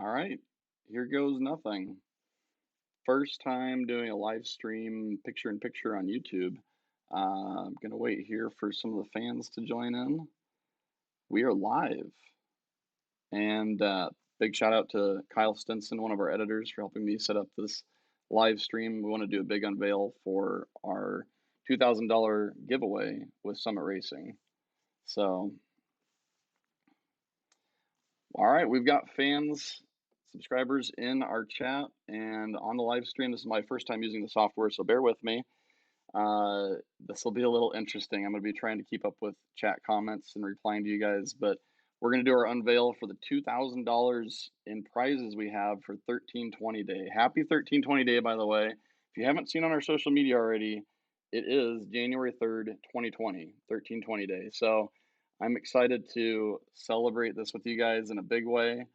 All right, here goes nothing. First time doing a live stream picture in picture on YouTube. I'm gonna wait here for some of the fans to join in. We are live, and big shout out to Kyle Stinson, one of our editors, for helping me set up this live stream. We want to do a big unveil for our $2,000 giveaway with Summit Racing. So, all right, we've got fans, subscribers in our chat and on the live stream. This is my first time using the software, so bear with me. This will be a little interesting. I'm going to be trying to keep up with chat comments and replying to you guys, but we're going to do our unveil for the $2,000 in prizes we have for 1320 Day. Happy 1320 Day, by the way. If you haven't seen on our social media already, it is January 3rd, 2020, 1320 Day. So I'm excited to celebrate this with you guys in a big way.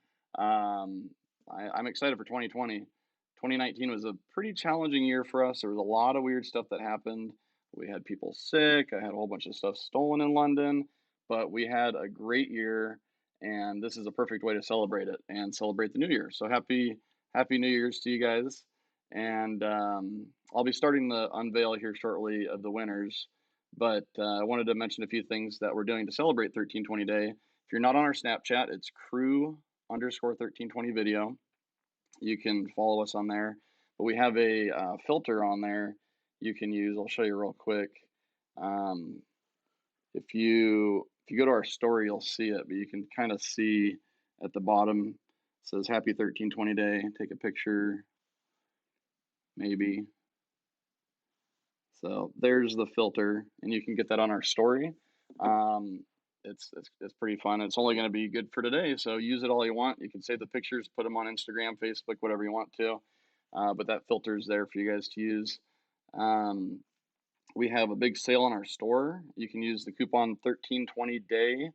I'm excited for 2020. 2019 was a pretty challenging year for us. There was a lot of weird stuff that happened. We had people sick. I had a whole bunch of stuff stolen in London, but we had a great year, and this is a perfect way to celebrate it and celebrate the new year. So happy New Year's to you guys. And I'll be starting the unveil here shortly of the winners. But I wanted to mention a few things that we're doing to celebrate 1320 Day. If you're not on our Snapchat, it's crew_1320 video. You can follow us on there. But we have a filter on there you can use. I'll show you real quick. If you go to our story, you'll see it, but you can kind of see at the bottom, it says Happy 1320 Day. Take a picture, maybe. So there's the filter, and you can get that on our story. It's pretty fun. It's only going to be good for today, so use it all you want. You can save the pictures, put them on Instagram, Facebook, whatever you want to. But that filter is there for you guys to use. We have a big sale on our store. You can use the coupon 1320 Day,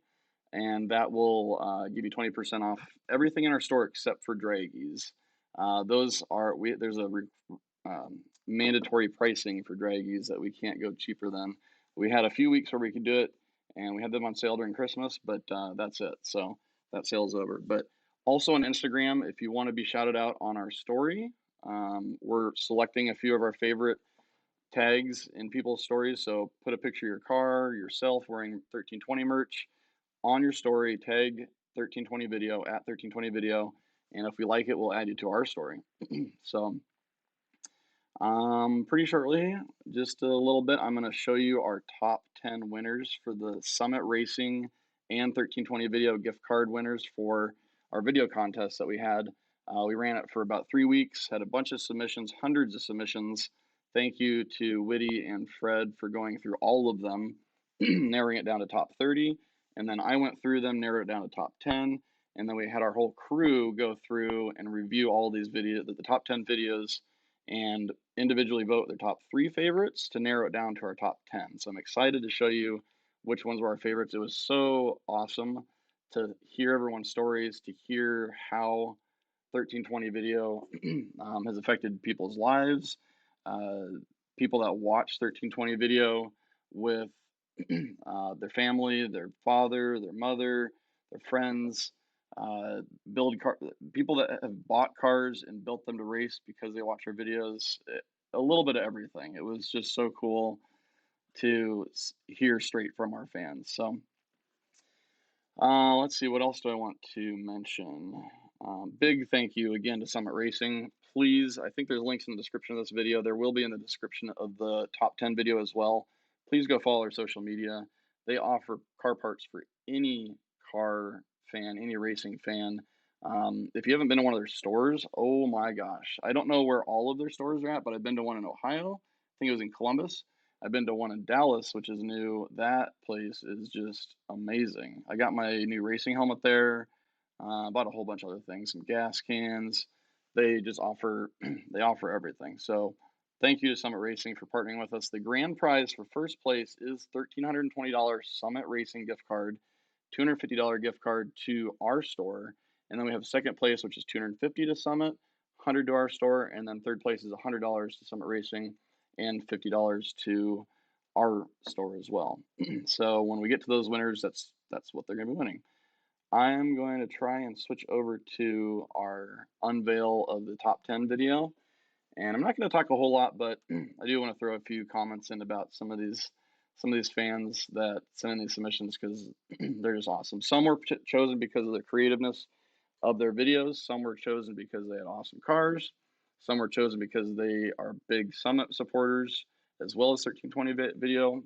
and that will give you 20% off everything in our store except for draggies. There's a mandatory pricing for draggies that we can't go cheaper than. We had a few weeks where we could do it, and we had them on sale during Christmas, but that's it. So that sale's over. But also on Instagram, if you want to be shouted out on our story, we're selecting a few of our favorite tags in people's stories. So put a picture of your car, yourself wearing 1320 merch on your story, tag 1320 video at 1320 video, and if we like it, we'll add you to our story. So pretty shortly, just a little bit, I'm going to show you our top 10 winners for the Summit Racing and 1320 video gift card winners for our video contest that we had. We ran it for about 3 weeks, had a bunch of submissions, hundreds of submissions. Thank you to Whitty and Fred for going through all of them, narrowing it down to top 30. And then I went through them, narrowed it down to top 10. And then we had our whole crew go through and review all these videos, the top 10 videos, and individually vote their top 3 favorites to narrow it down to our top 10. So I'm excited to show you which ones were our favorites. It was so awesome to hear everyone's stories, to hear how 1320 video has affected people's lives. People that watch 1320 video with their family, their father, their mother, their friends, people that have bought cars and built them to race because they watch our videos. A little bit of everything. It was just so cool to hear straight from our fans. So let's see, what else do I want to mention? Big thank you again to Summit Racing. Please, I think there's links in the description of this video. There will be in the description of the top 10 video as well. Please go follow our social media. They offer car parts for any car fan, any racing fan. If you haven't been to one of their stores, oh my gosh. I don't know where all of their stores are at, but I've been to one in Ohio. I think it was in Columbus. I've been to one in Dallas, which is new. That place is just amazing. I got my new racing helmet there. Bought a whole bunch of other things, some gas cans. They just offer they offer everything. So thank you to Summit Racing for partnering with us. The grand prize for first place is $1,320 Summit Racing gift card, $250 gift card to our store, and then we have second place, which is $250 to Summit, $100 to our store, and then third place is $100 to Summit Racing and $50 to our store as well. So when we get to those winners, that's what they're going to be winning. I'm going to try and switch over to our unveil of the top 10 video. And I'm not going to talk a whole lot, but I do want to throw a few comments in about some of these fans that send in these submissions because they're just awesome. Some were chosen because of the creativeness of their videos. Some were chosen because they had awesome cars. Some were chosen because they are big Summit supporters as well as 1320 video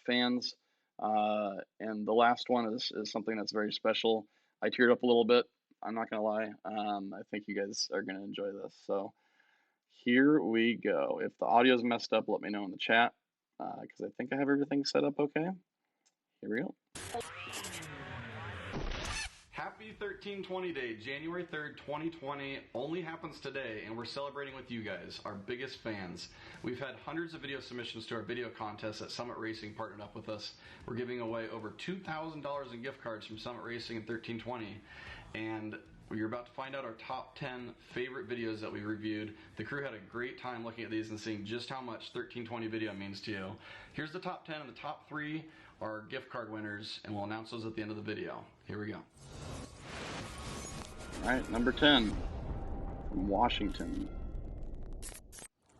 fans. And the last one is something that's very special. I teared up a little bit. I'm not gonna lie. I think you guys are gonna enjoy this. So here we go. If the audio is messed up, let me know in the chat because I think I have everything set up okay. Here we go. Happy 1320 Day, January 3rd, 2020, only happens today, and we're celebrating with you guys, our biggest fans. We've had hundreds of video submissions to our video contest that Summit Racing partnered up with us. We're giving away over $2,000 in gift cards from Summit Racing in 1320, and you're about to find out our top 10 favorite videos that we reviewed. The crew had a great time looking at these and seeing just how much 1320 video means to you. Here's the top 10, and the top 3 are gift card winners, and we'll announce those at the end of the video. Here we go. All right, number 10 from Washington.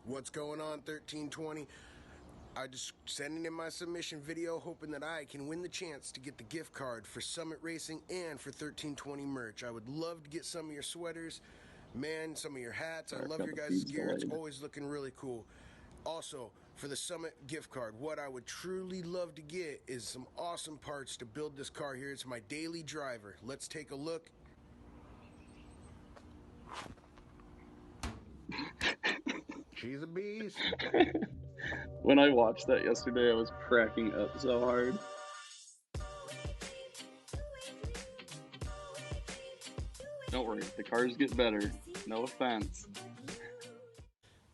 What's going on, 1320? I just sending in my submission video hoping that I can win the chance to get the gift card for Summit Racing and for 1320 merch. I would love to get some of your sweaters, man, some of your hats. I love your guys' gear. It's always looking really cool. Also, for the Summit gift card, what I would truly love to get is some awesome parts to build this car here. It's my daily driver. Let's take a look. She's a beast. When I watched that yesterday, I was cracking up so hard. Don't worry, the cars get better. No offense.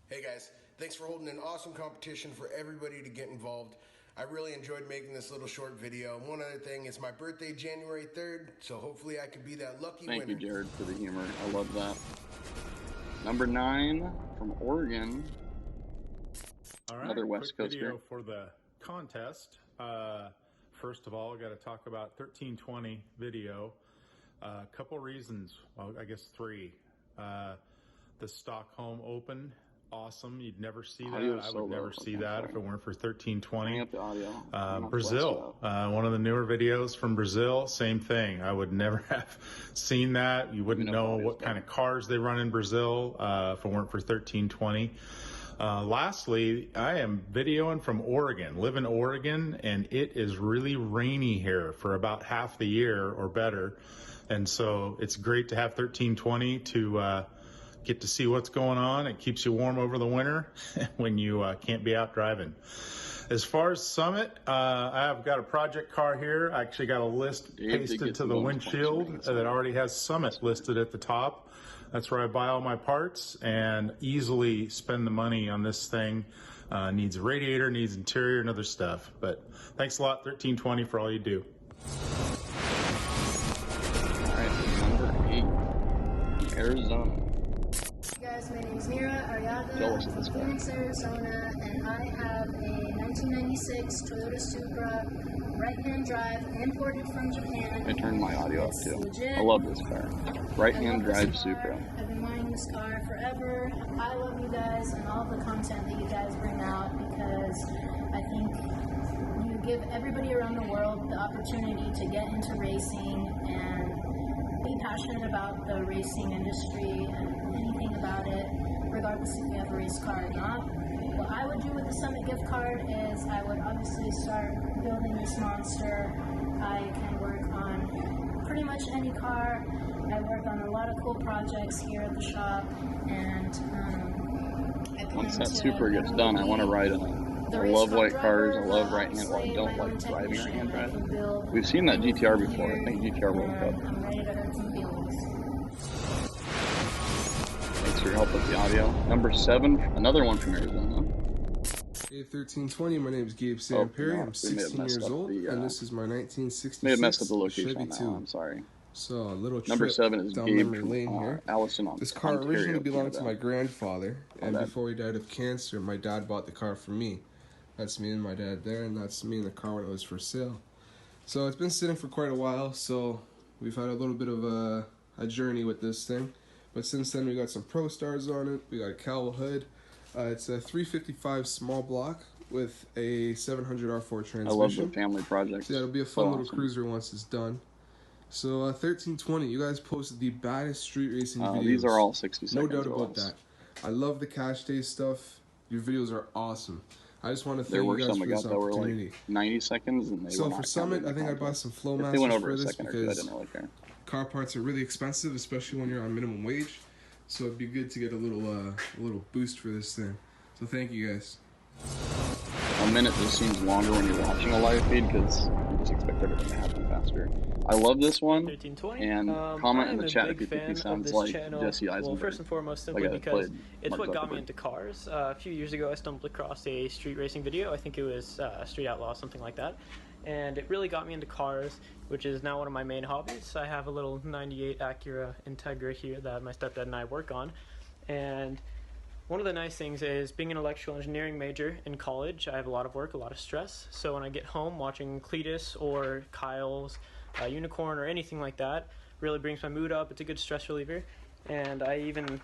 Hey guys, thanks for holding an awesome competition for everybody to get involved. I really enjoyed making this little short video. One other thing, it's my birthday January 3rd, so hopefully I can be that lucky winner. Thank you, Jared, for the humor. I love that. Number 9 from Oregon. All right, another West quick Coaster. video for the contest. First of all, I got to talk about 1320 video. A couple reasons, well, I guess 3. The Stockholm Open, awesome. You'd never see that. I would never see that if it weren't for 1320. Brazil, one of the newer videos from Brazil, same thing. I would never have seen that. You wouldn't know what kind of cars they run in Brazil if it weren't for 1320. Lastly, I am videoing from Oregon, live in Oregon, and it is really rainy here for about half the year or better. And so it's great to have 1320 to get to see what's going on. It keeps you warm over the winter when you can't be out driving. As far as Summit, I've got a project car here. I actually got a list pasted to the windshield that already has Summit listed at the top. That's where I buy all my parts and easily spend the money on this thing. Needs a radiator, needs interior and other stuff. But thanks a lot, 1320, for all you do. All right, number 8, Arizona. Hey guys, my name is Mira Ariaga. I'm from Phoenix, Arizona, and I have a 1996 Toyota Supra, right-hand drive, imported from Japan. I turned my audio up too. I love this car. Right-hand drive Supra. I've been wanting this car forever. I love you guys and all the content that you guys bring out because I think you give everybody around the world the opportunity to get into racing and be passionate about the racing industry and anything about it, regardless if you have a race car or not. What I would do with the Summit gift card is I would obviously start building this monster. I can work on pretty much any car. I work on a lot of cool projects here at the shop, and once that Supra gets done, I want to ride in it. I love white cars. I love right-hand. Well, I don't like driving right-hand drive. We've seen that GTR before. I think GTR World Cup. I'm ready to hurt some feelings. Thanks for your help with the audio. Number 7, another one from Arizona. Hey 1320, my name is Gabe Samperry. I'm 16 years old, and this is my 1966 may have messed up the location Chevy on that 2. one. I'm sorry. So a little Number trip 7 is down Gabe memory lane here. Allison on This car Ontario, originally belonged Canada. to my grandfather, and before he died of cancer, my dad bought the car for me. That's me and my dad there, and that's me in the car when it was for sale. So it's been sitting for quite a while, so We've had a little bit of a journey with this thing, but since then we got some Pro Stars on it. We got a cowl hood. It's a 355 small block with a 700 R4 transmission. I love the family project. So yeah, it'll be a fun little cruiser once it's done. So 1320, you guys posted the baddest street racing videos. These are all 60 seconds. No doubt about that. I love the cash day stuff. Your videos are awesome. I just want to thank you guys for this opportunity. Like 90 seconds, and they so for Summit, I think I bought some Flow Masters for this because I didn't really care. Car parts are really expensive, especially when you're on minimum wage. So it'd be good to get a little boost for this thing. So thank you guys. A minute just seems longer when you're watching a live feed because you just expect everything to happen faster. I love this one, 1320. and comment in the chat if you think he sounds like Jesse Eisenberg. Well, first and foremost, simply because it's what got me into cars. A few years ago, I stumbled across a street racing video. I think it was Street Outlaw, something like that. And it really got me into cars, which is now one of my main hobbies. I have a little 98 Acura Integra here that my stepdad and I work on. And one of the nice things is being an electrical engineering major in college, I have a lot of work, a lot of stress. So when I get home watching Cletus or Kyle's Unicorn or anything like that, really brings my mood up. It's a good stress reliever. And I even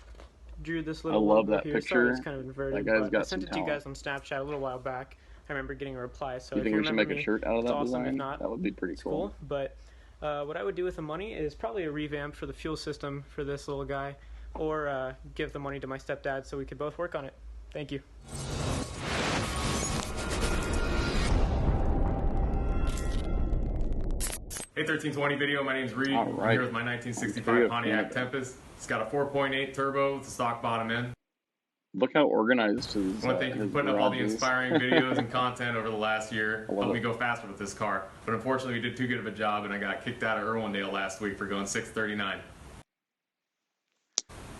drew this little logo here. Picture. Sorry, it's kind of inverted, but I sent it to you guys on Snapchat a little while back. I remember getting a reply. So you think we should make a shirt out of that awesome. design? If not, that would be pretty cool. But what I would do with the money is probably a revamp for the fuel system for this little guy, or give the money to my stepdad so we could both work on it. Thank you. Hey 1320 video, my name's Reed. I'm here with my 1965 Pontiac Tempest. It's got a 4.8 turbo with a stock bottom end. Look how organized his I want to thank you for putting up all the inspiring videos and content over the last year. Helped me go faster with this car. But unfortunately, we did too good of a job, and I got kicked out of Irwindale last week for going 639.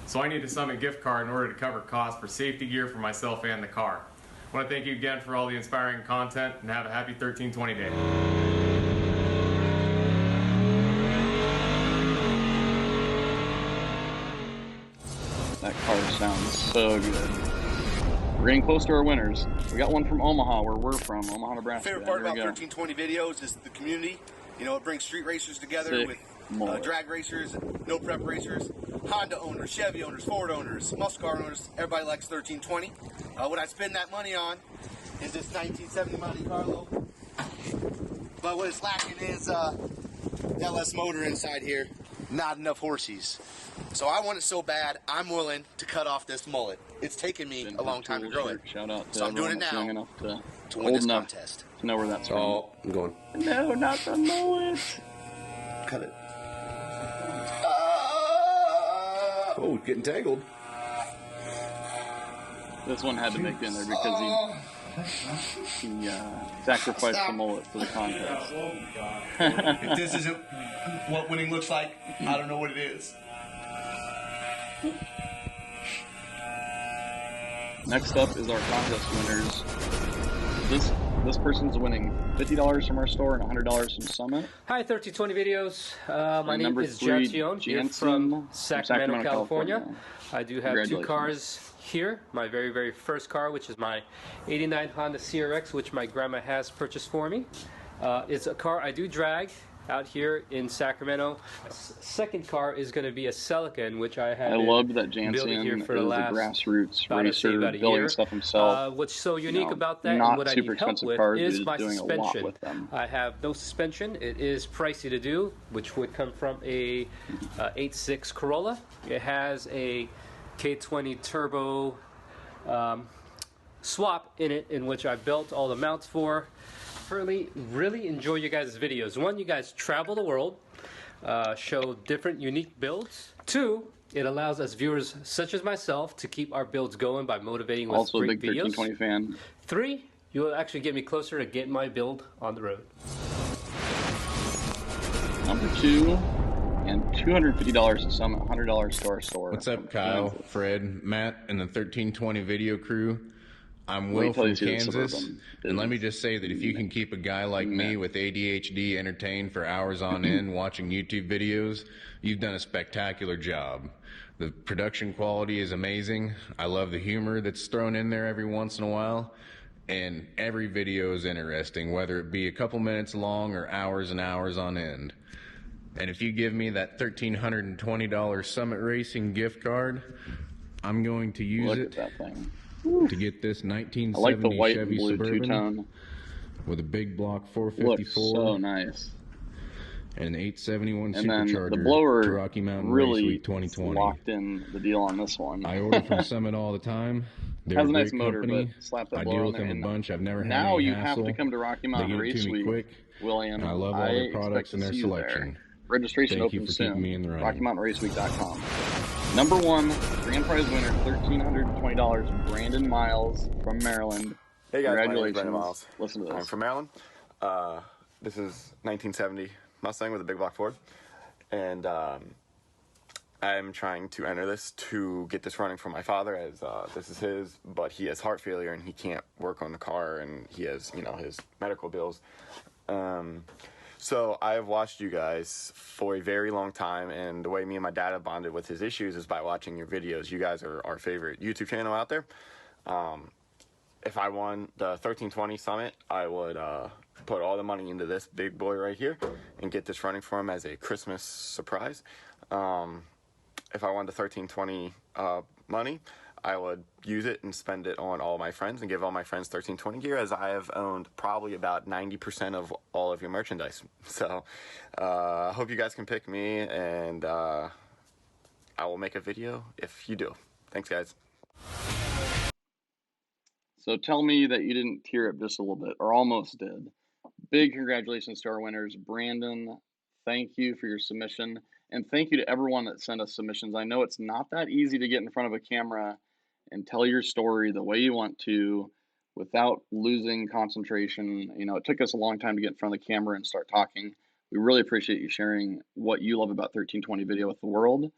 So I need a Summit gift card in order to cover costs for safety gear for myself and the car. I want to thank you again for all the inspiring content, and have a happy 1320 day. That car sounds so good. We're getting close to our winners. We got one from Omaha, where we're from, Omaha, Nebraska. Favorite part about 1320 videos is the community. You know, it brings street racers together with drag racers, no prep racers, Honda owners, Chevy owners, Ford owners, muscle car owners. Everybody likes 1320. What I spend that money on is this 1970 Monte Carlo. But what it's lacking is LS motor inside here. Not enough horsies. So I want it so bad, I'm willing to cut off this mullet. It's taken me a long time to grow it. Shout out to so I'm doing it now enough to win this contest. To know where that's from. Oh, I'm going. No, not the mullet. Cut it. Oh, getting tangled. This one had to make it in there because he sacrificed the mullet for the contest. If this isn't what winning looks like, I don't know what it is. Next up is our contest winners. This person's winning $50 from our store and $100 from Summit. Hi, 1320 videos. My name is Jansion here from Sacramento, California. I do have two cars here. My very, very first car, which is my 89 Honda CRX, which my grandma has purchased for me. It's a car I do drag out here in Sacramento. Second car is going to be a Celica, which I have love that Jansen here for the is last a grassroots racer building stuff himself. What's so unique about that and what I need help with is my suspension. I have no suspension. It is pricey to do, which would come from a 8.6 Corolla. It has a K20 turbo swap in it, in which I built all the mounts for. Really enjoy you guys' videos. One, you guys travel the world, show different unique builds. Two, it allows us viewers such as myself to keep our builds going by motivating with also great a big videos. 1320 fan. Three, you will actually get me closer to getting my build on the road. Number two, and $250 to Summit, $100 to our store. What's up, Kyle, Fred, Matt, and the 1320 video crew? I'm Will from Kansas, and let me just say that if you can keep a guy like me with ADHD entertained for hours on end watching YouTube videos, you've done a spectacular job. The production quality is amazing. I love the humor that's thrown in there every once in a while, and every video is interesting, whether it be a couple minutes long or hours and hours on end. And if you give me that $1,320 Summit Racing gift card, I'm going to use it to get this 1970 I like the white Chevy and blue Suburban two-tone. with a big block 454. Looks so nice. And an 871 and Supercharger then the blower to Rocky Mountain really Race Week 2020. locked in the deal on this one. I order from Summit all the time. They're has a a nice great motor, company. but slap that I blower deal on with there. them a bunch. I've never had Now any you hassle. have to come to Rocky Mountain Race Week, quick, William. and I love all their products and their selection. Registration Thank you opens for keeping soon. me in the running. RockyMountainRaceweek.com. Number one, grand prize winner, $1,320, Brandon Miles from Maryland. Hey guys, congratulations. my name is Brandon Miles. Listen to this. I'm from Maryland. This is 1970 Mustang with a big block Ford, and I'm trying to enter this to get this running for my father, as this is his, but he has heart failure and he can't work on the car, and he has, his medical bills. So I have watched you guys for a very long time, and the way me and my dad have bonded with his issues is by watching your videos. You guys are our favorite YouTube channel out there. If I won the 1320 Summit, I would put all the money into this big boy right here and get this running for him as a Christmas surprise. If I won the 1320 money, I would use it and spend it on all my friends and give all my friends 1320 gear, as I have owned probably about 90% of all of your merchandise. So I hope you guys can pick me, and I will make a video if you do. Thanks, guys. So tell me that you didn't tear up just a little bit, or almost did. Big congratulations to our winners. Brandon, thank you for your submission. And thank you to everyone that sent us submissions. I know it's not that easy to get in front of a camera and tell your story the way you want to without losing concentration. It took us a long time to get in front of the camera and start talking. We really appreciate you sharing what you love about 1320 video with the world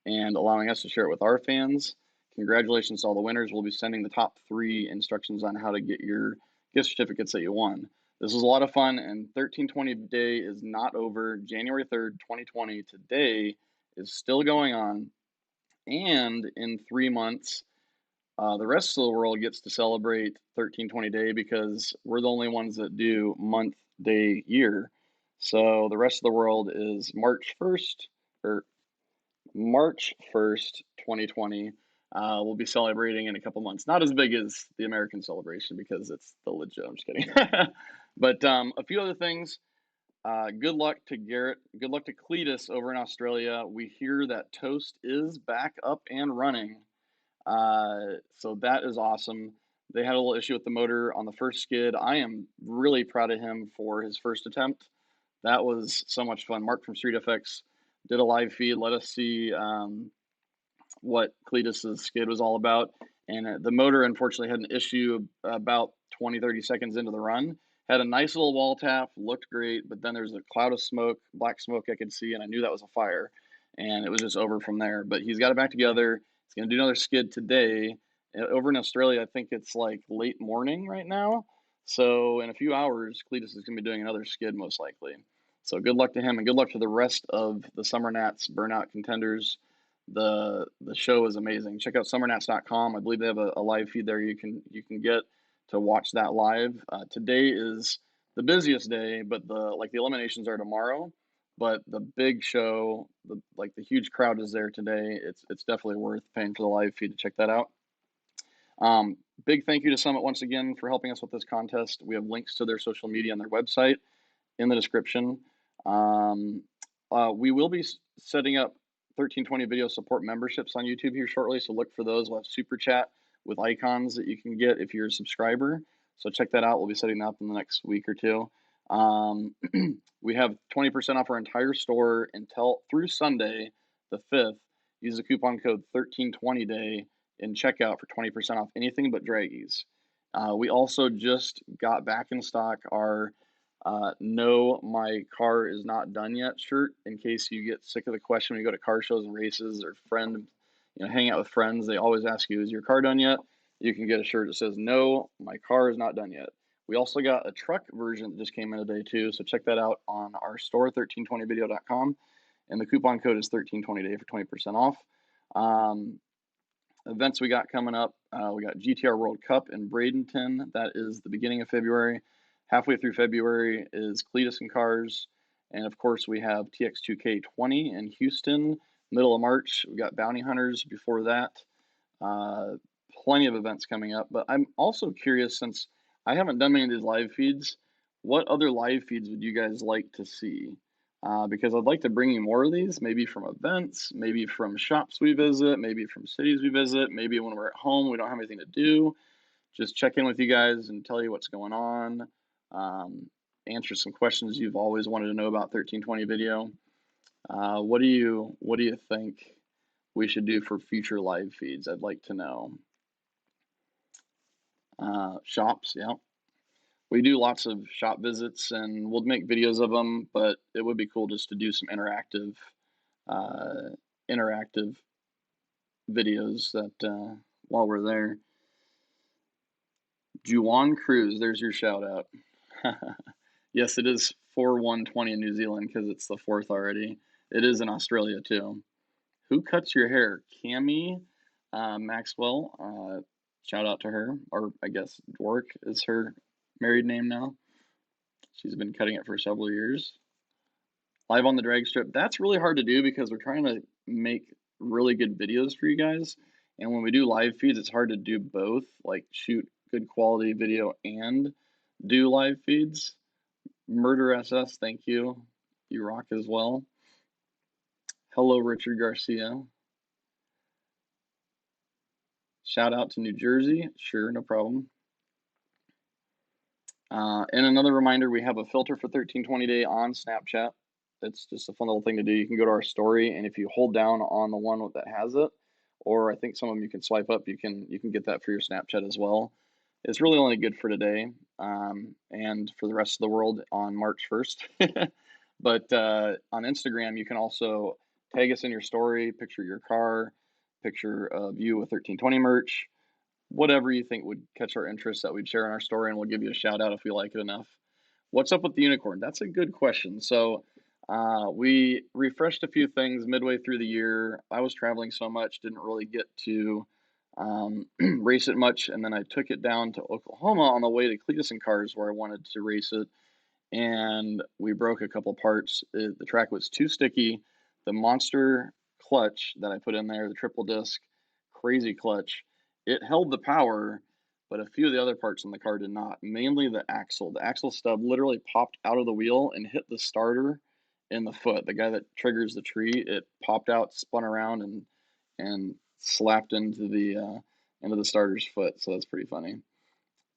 and allowing us to share it with our fans. Congratulations to all the winners. We'll be sending the top 3 instructions on how to get your gift certificates that you won. This was a lot of fun, and 1320 Day is not over. January 3rd, 2020, today is still going on. And in 3 months, the rest of the world gets to celebrate 1320 Day because we're the only ones that do month, day, year. So the rest of the world is March 1st, 2020. We'll be celebrating in a couple months. Not as big as the American celebration because it's the legit. I'm just kidding. But a few other things. Good luck to Garrett. Good luck to Cletus over in Australia. We hear that Toast is back up and running. So that is awesome. They had a little issue with the motor on the first skid. I am really proud of him for his first attempt. That was so much fun. Mark from Street FX did a live feed. Let us see what Cletus's skid was all about. And the motor, unfortunately, had an issue about 20-30 seconds into the run. Had a nice little wall tap, looked great, but then there's a cloud of smoke, black smoke I could see, and I knew that was a fire. And it was just over from there. But he's got it back together. He's going to do another skid today. Over in Australia, I think it's like late morning right now. So in a few hours, Cletus is going to be doing another skid most likely. So good luck to him, and good luck to the rest of the Summer Nats Burnout contenders. The show is amazing. Check out summernats.com. I believe they have a live feed there you can get to watch that live. Today is the busiest day, but the eliminations are tomorrow. But the big show, the huge crowd is there today. It's definitely worth paying for the live feed to check that out. Big thank you to Summit once again for helping us with this contest. We have links to their social media and their website in the description. We will be setting up 1320 video support memberships on YouTube here shortly, so look for those. We'll have super chat with icons that you can get if you're a subscriber. So check that out. We'll be setting that up in the next week or two. We have 20% off our entire store through Sunday, the 5th. Use the coupon code 1320day in checkout for 20% off anything but draggies. We also just got back in stock our no, my car is not done yet shirt, in case you get sick of the question when you go to car shows and races or hang out with friends. They always ask you, is your car done yet? You can get a shirt that says, no, my car is not done yet. We also got a truck version that just came in today too, so check that out on our store, 1320video.com, and the coupon code is 1320day for 20% off. Events we got coming up, we got GTR World Cup in Bradenton. That is the beginning of February. Halfway through February is Cletus and Cars, And of course, we have TX2K20 in Houston, middle of March. We've got Bounty Hunters before that. Plenty of events coming up. But I'm also curious, since I haven't done many of these live feeds, what other live feeds would you guys like to see? Because I'd like to bring you more of these, maybe from events, maybe from shops we visit, maybe from cities we visit, maybe when we're at home, we don't have anything to do. Just check in with you guys and tell you what's going on. Answer some questions you've always wanted to know about 1320 video. What do you think we should do for future live feeds? I'd like to know. Shops, yeah. We do lots of shop visits, and we'll make videos of them, but it would be cool just to do some interactive videos that while we're there. Juwan Cruz, there's your shout out. Yes, it is 4/1/20 in New Zealand because it's the 4th already. It is in Australia too. Who cuts your hair? Cami Maxwell. Shout out to her, or I guess Dwork is her married name now. She's been cutting it for several years. Live on the drag strip. That's really hard to do because we're trying to make really good videos for you guys. And when we do live feeds, it's hard to do both, like shoot good quality video and do live feeds. Murder SS, thank you. You rock as well. Hello, Richard Garcia. Shout out to New Jersey. Sure, no problem. And another reminder, we have a filter for 1320 day on Snapchat. It's just a fun little thing to do. You can go to our story, and if you hold down on the one that has it, or I think some of them you can swipe up, you can get that for your Snapchat as well. It's really only good for today and for the rest of the world on March 1st. But on Instagram, you can also tag us in your story, picture your car, picture of you with 1320 merch, whatever you think would catch our interest that we'd share in our story, and we'll give you a shout out if we like it enough. What's up with the unicorn? That's a good question. So we refreshed a few things midway through the year. I was traveling so much, didn't really get to race it much, and then I took it down to Oklahoma on the way to Cletus and Cars where I wanted to race it, and we broke a couple parts. The track was too sticky. The monster clutch that I put in there, the triple disc, crazy clutch, it held the power, but a few of the other parts in the car did not, mainly the axle. The axle stub literally popped out of the wheel and hit the starter in the foot. The guy that triggers the tree, it popped out, spun around, and slapped into the starter's foot. So that's pretty funny.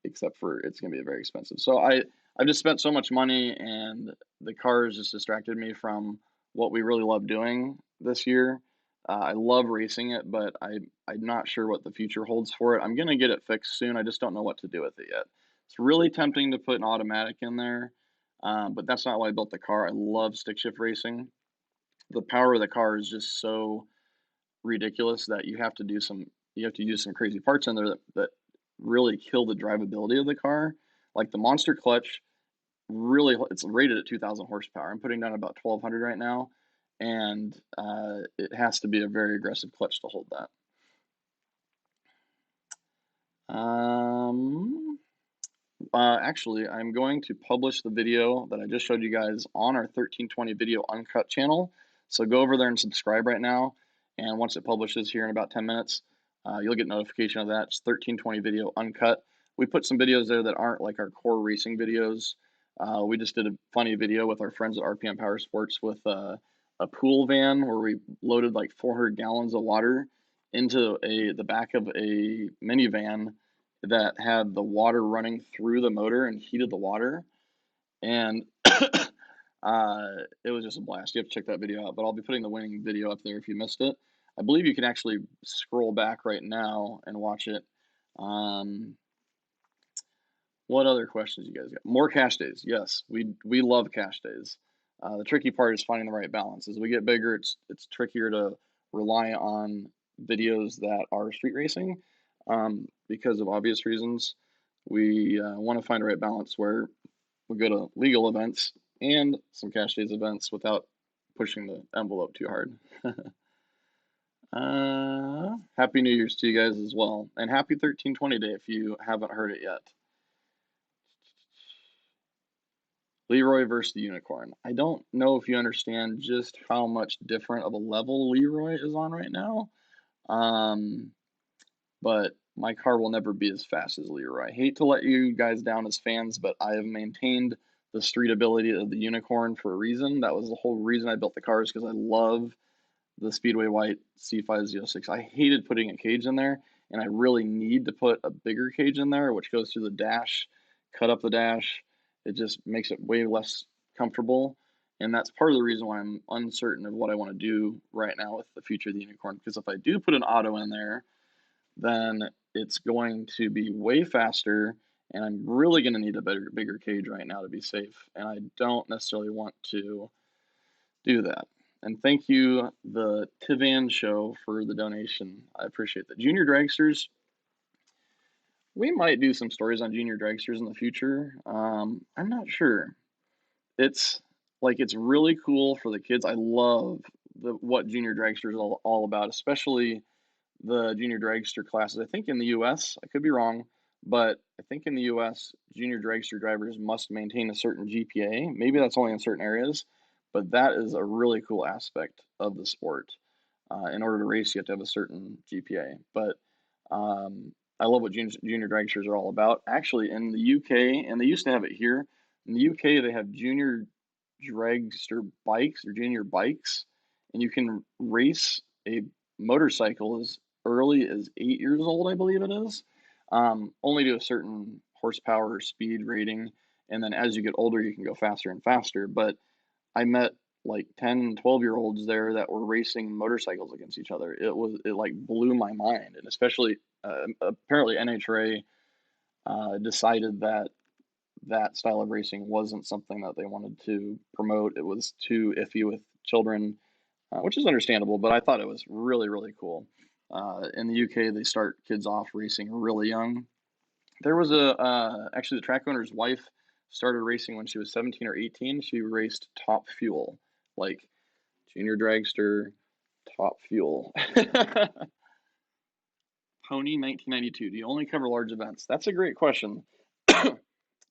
Except for it's going to be very expensive. So I've just spent so much money, and the cars just distracted me from what we really love doing this year. I love racing it, but I'm not sure what the future holds for it. I'm going to get it fixed soon. I just don't know what to do with it yet. It's really tempting to put an automatic in there, but that's not why I built the car. I love stick shift racing. The power of the car is just so ridiculous that you have to use some crazy parts in there that really kill the drivability of the car. Like the monster clutch, really, it's rated at 2,000 horsepower. I'm putting down about 1,200 right now, and it has to be a very aggressive clutch to hold that. Actually, I'm going to publish the video that I just showed you guys on our 1320 Video Uncut channel. So go over there and subscribe right now. And once it publishes here in about 10 minutes, you'll get notification of that. It's 1320 Video Uncut. We put some videos there that aren't like our core racing videos. We just did a funny video with our friends at RPM Power Sports with a pool van where we loaded like 400 gallons of water into the back of a minivan that had the water running through the motor and heated the water. And it was just a blast. You have to check that video out, but I'll be putting the winning video up there if you missed it. I believe you can actually scroll back right now and watch it. What other questions you guys got? More cash days. Yes, we love cash days. The tricky part is finding the right balance. As we get bigger, it's trickier to rely on videos that are street racing because of obvious reasons. We want to find the right balance where we go to legal events and some cash days events without pushing the envelope too hard. Happy New Year's to you guys as well. And happy 1320 Day if you haven't heard it yet. Leroy versus the Unicorn. I don't know if you understand just how much different of a level Leroy is on right now. But my car will never be as fast as Leroy. I hate to let you guys down as fans, but I have maintained the street ability of the Unicorn for a reason. That was the whole reason I built the cars, because I love the Speedway White C506. I hated putting a cage in there, and I really need to put a bigger cage in there, which goes through the dash, cut up the dash. It just makes it way less comfortable. And that's part of the reason why I'm uncertain of what I want to do right now with the future of the Unicorn. Because if I do put an auto in there, then it's going to be way faster, and I'm really going to need a bigger cage right now to be safe. And I don't necessarily want to do that. And thank you, the Tivan Show, for the donation. I appreciate that. Junior Dragsters, we might do some stories on junior dragsters in the future. I'm not sure. It's really cool for the kids. I love what junior dragsters is all about, especially the junior dragster classes. I think in the U.S., I could be wrong, but I think in the U.S., junior dragster drivers must maintain a certain GPA. Maybe that's only in certain areas, but that is a really cool aspect of the sport. In order to race, you have to have a certain GPA. But I love what junior dragsters are all about. Actually, in the UK, and they used to have it here, in the UK, they have junior dragster bikes or junior bikes, and you can race a motorcycle as early as 8 years old, I believe it is, only to a certain horsepower or speed rating. And then as you get older, you can go faster and faster. But I met like 10, 12-year-olds there that were racing motorcycles against each other. It like blew my mind. And especially, apparently NHRA decided that that style of racing wasn't something that they wanted to promote. It was too iffy with children, which is understandable, but I thought it was really, really cool. In the UK, they start kids off racing really young. There was actually the track owner's wife started racing when she was 17 or 18. She raced Top Fuel, like junior dragster, Top Fuel. Pony 1992. Do you only cover large events? That's a great question.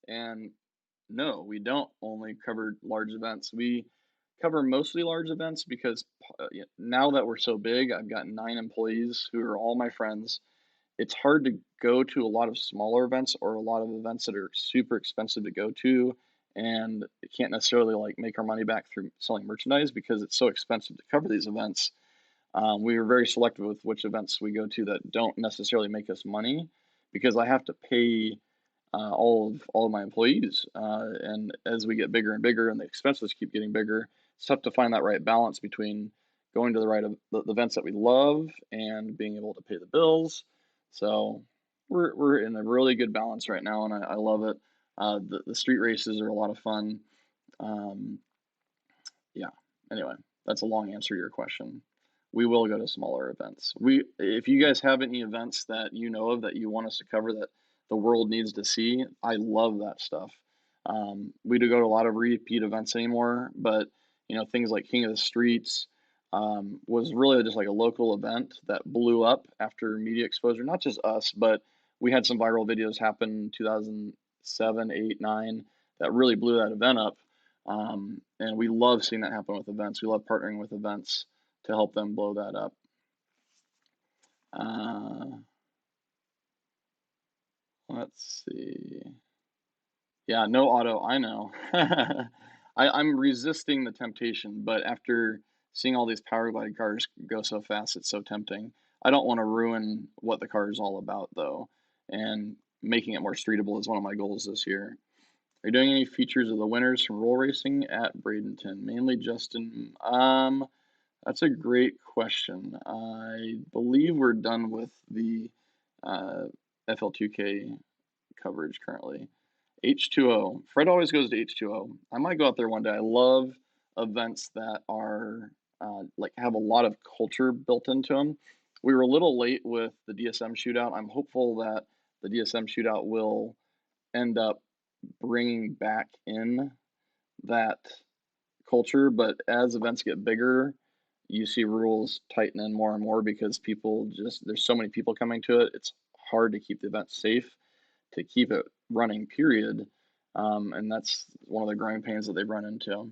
And no, we don't only cover large events. We cover mostly large events because now that we're so big, I've got 9 employees who are all my friends. It's hard to go to a lot of smaller events or a lot of events that are super expensive to go to, and it can't necessarily like make our money back through selling merchandise because it's so expensive to cover these events. We are very selective with which events we go to that don't necessarily make us money, because I have to pay all of my employees, and as we get bigger and bigger and the expenses keep getting bigger, it's tough to find that right balance between going to the events that we love and being able to pay the bills. So we're in a really good balance right now, and I love it. The street races are a lot of fun. Yeah. Anyway, that's a long answer to your question. We will go to smaller events. If you guys have any events that you know of that you want us to cover that the world needs to see, I love that stuff. We do go to a lot of repeat events anymore, but things like King of the Streets was really just like a local event that blew up after media exposure. Not just us, but we had some viral videos happen in 2007, 8, 9 that really blew that event up. And we love seeing that happen with events. We love partnering with events to help them blow that up. Let's see. Yeah, no auto, I know. I'm resisting the temptation, but after seeing all these power glide cars go so fast, it's so tempting. I don't want to ruin what the car is all about, though, and making it more streetable is one of my goals this year. Are you doing any features of the winners from roll racing at Bradenton? Mainly Justin. That's a great question. I believe we're done with the FL2K coverage currently. H2O. Fred always goes to H2O. I might go out there one day. I love events that are have a lot of culture built into them. We were a little late with the DSM shootout. I'm hopeful that the DSM shootout will end up bringing back in that culture, but as events get bigger, you see rules tighten in more and more because there's so many people coming to it. It's hard to keep the event safe, to keep it running, period. and that's one of the growing pains that they've run into.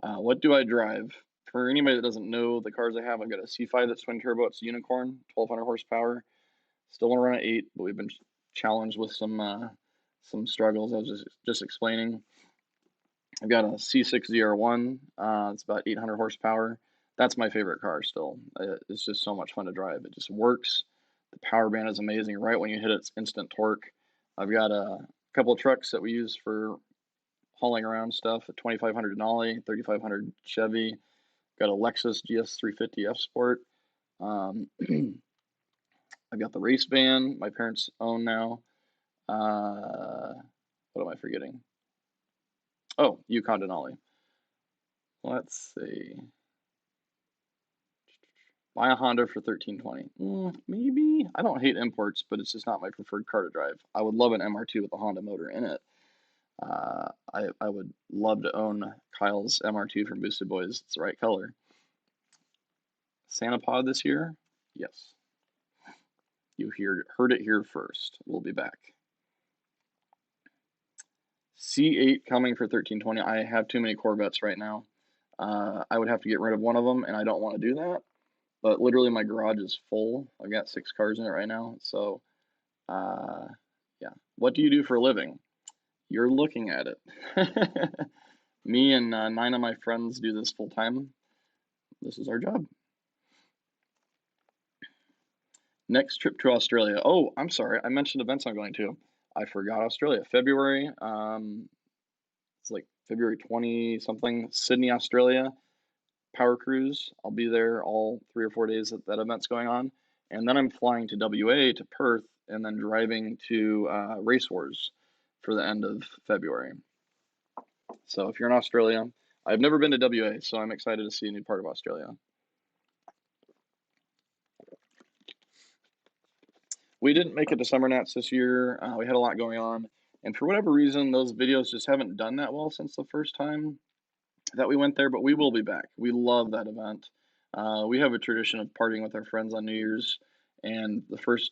What do I drive? For anybody that doesn't know the cars I have, I've got a C5 that's twin turbo. It's a Unicorn, 1200 horsepower. Still want to run at 8, but we've been challenged with some struggles. I was just explaining. I've got a C6 ZR1. It's about 800 horsepower. That's my favorite car still. It's just so much fun to drive. It just works. The power band is amazing. Right when you hit it, it's instant torque. I've got a couple of trucks that we use for hauling around stuff, a 2500 Denali, 3500 Chevy. Got a Lexus GS350 F Sport. I've got the race van my parents own now. What am I forgetting? Oh, Yukon Denali. Let's see. Buy a Honda for $1320. Maybe. I don't hate imports, but it's just not my preferred car to drive. I would love an MR2 with a Honda motor in it. I would love to own Kyle's MR2 from Boosted Boys. It's the right color. Santa Pod this year? Yes. You heard it here first. We'll be back. C8 coming for $1320. I have too many Corvettes right now. I would have to get rid of one of them, and I don't want to do that. But literally, my garage is full. I've got 6 cars in it right now. So, yeah. What do you do for a living? You're looking at it. Me and 9 of my friends do this full time. This is our job. Next trip to Australia. Oh, I'm sorry. I mentioned events I'm going to. I forgot Australia. February. It's like February 20 something. Sydney, Australia. Power Cruise. I'll be there all 3 or 4 days that event's going on. And then I'm flying to WA to Perth and then driving to Race Wars for the end of February. So if you're in Australia, I've never been to WA, so I'm excited to see a new part of Australia. We didn't make it to Summer Nats this year. We had a lot going on. And for whatever reason, those videos just haven't done that well since the first time that we went there, but we will be back. We love that event. We have a tradition of partying with our friends on New Year's, and the first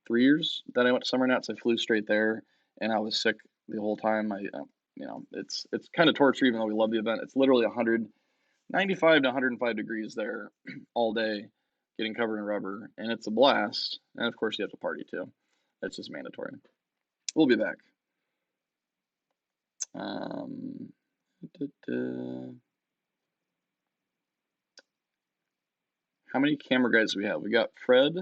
3 years that I went to Summer Nats, I flew straight there, and I was sick the whole time. It's kind of torture, even though we love the event. It's literally 195 to 105 degrees there all day, getting covered in rubber, and it's a blast. And of course, you have to party too. That's just mandatory. We'll be back. How many camera guys do we have? We got Fred,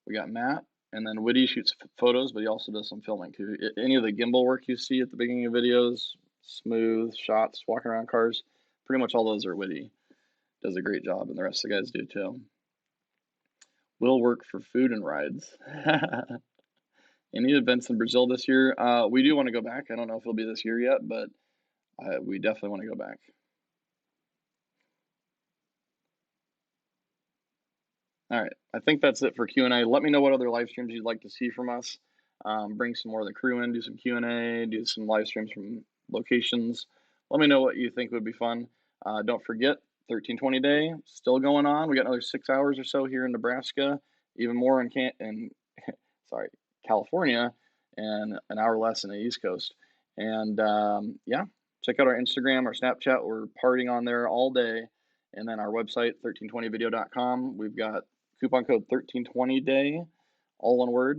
we got Matt, and then Woody shoots photos, but he also does some filming too. Any of the gimbal work you see at the beginning of videos, smooth shots, walking around cars, pretty much all those are Woody. Does a great job, and the rest of the guys do too. Will work for food and rides. Any events in Brazil this year? We do want to go back. I don't know if it'll be this year yet, but we definitely want to go back. All right, I think that's it for Q&A. Let me know what other live streams you'd like to see from us. Bring some more of the crew in, do some Q&A, do some live streams from locations. Let me know what you think would be fun. Don't forget, 1320 day still going on. We got another 6 hours or so here in Nebraska, even more in California, and an hour less in the East Coast. And yeah, check out our Instagram, our Snapchat. We're partying on there all day. And then our website, 1320video.com. We've got coupon code 1320day, all one word,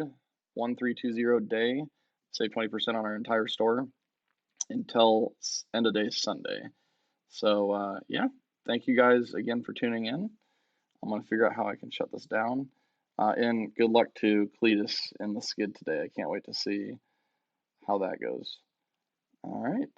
1320 day. Save 20% on our entire store until end of day Sunday. So yeah, thank you guys again for tuning in. I'm going to figure out how I can shut this down. And good luck to Cletus in the skid today. I can't wait to see how that goes. All right.